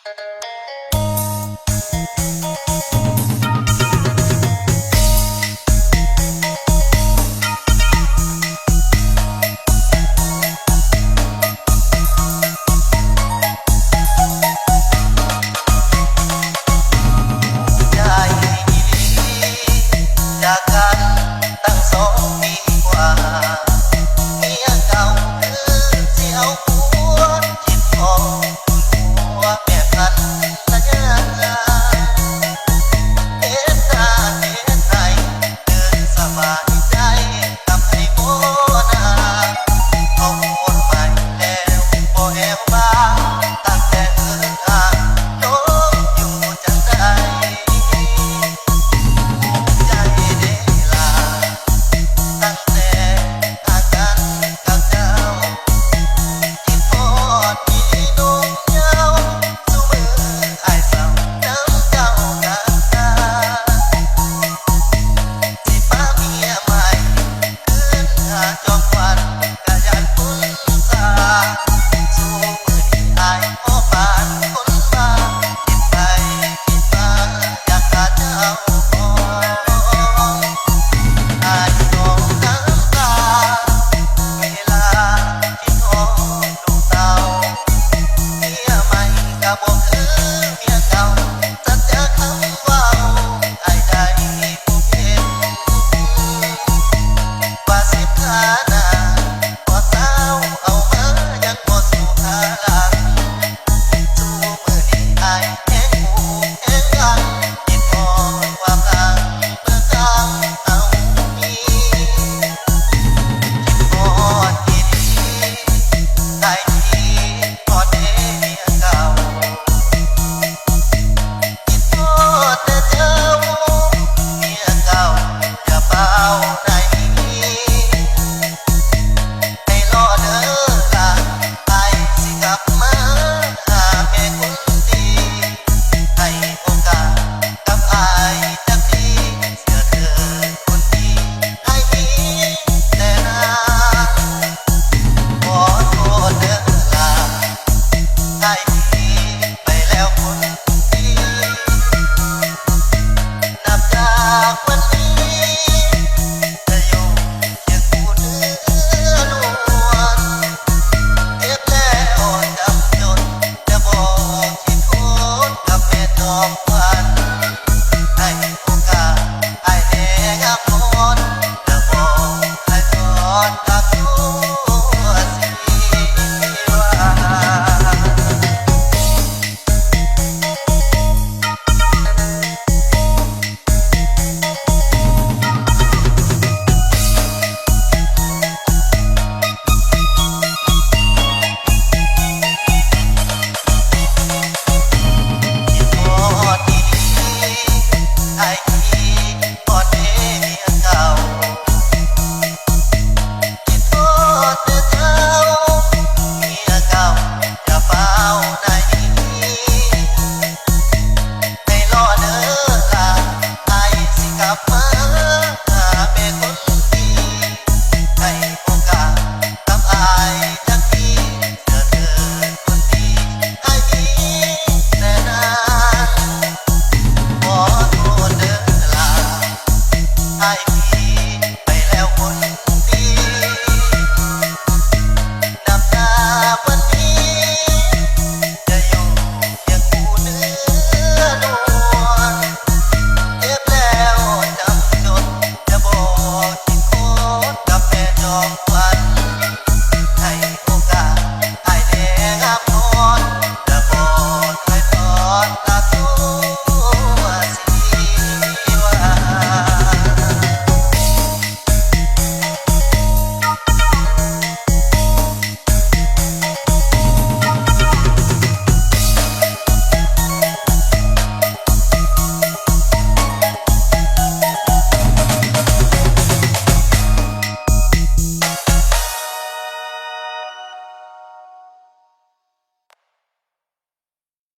จากกันตั้ง2 ปีกว่าเมียเก่าคือสิเอาผัวคิดพอหัวแม่พันละยาเฮ็ดตาเฮ็ดใจเดินสบายใจกับให้โมนาเอาผัวใหม่แล้วบ่แอวบ้าตั้งแต่เอิ้นทางน้องอยู่จังใดตั้งแต่อาการกับเจ้าคิดทอดพี่น้องยาวสู่มืออ้ายเศร้าน้ำเจ้ากับตาสิฟ้าเมียใหม่คืนหาจอมขวัญกะยันคนสาสู่มือนี้อ้ายขอปานคนมาคิดไปคิดมาอยากหาเจ้าอ้ายน้องน้ำตาเวลาคิดฮอดลูกเต้าเมียใหม่ก็บ่คือเมียเก่าสัจจะคำเว้าอ้ายได้ผู้เห็นว่าสิบขาหน้าบ่สาวเอามายังบ่สู่ขาหลังสู่มื้อนี้อ้ายแฮงผูกแฮงหลังคิดฮอดความหลังเมื่อครั้งเอามี ทอดอีหลีได้ทีทอดเด้เมียเก่าคิดทอดแต่เจ้าเมียเก่าอย่าเฝ้าได้ให้รอเด้อล่ะอ้ายสิกลับมาหาแม่คนดีให้โอกาสกับอ้ายจักทีเชื่อเธอคนดีให้มีแต่นา ขอโทษเด้อล่ะได้พี่ไปแล้วคน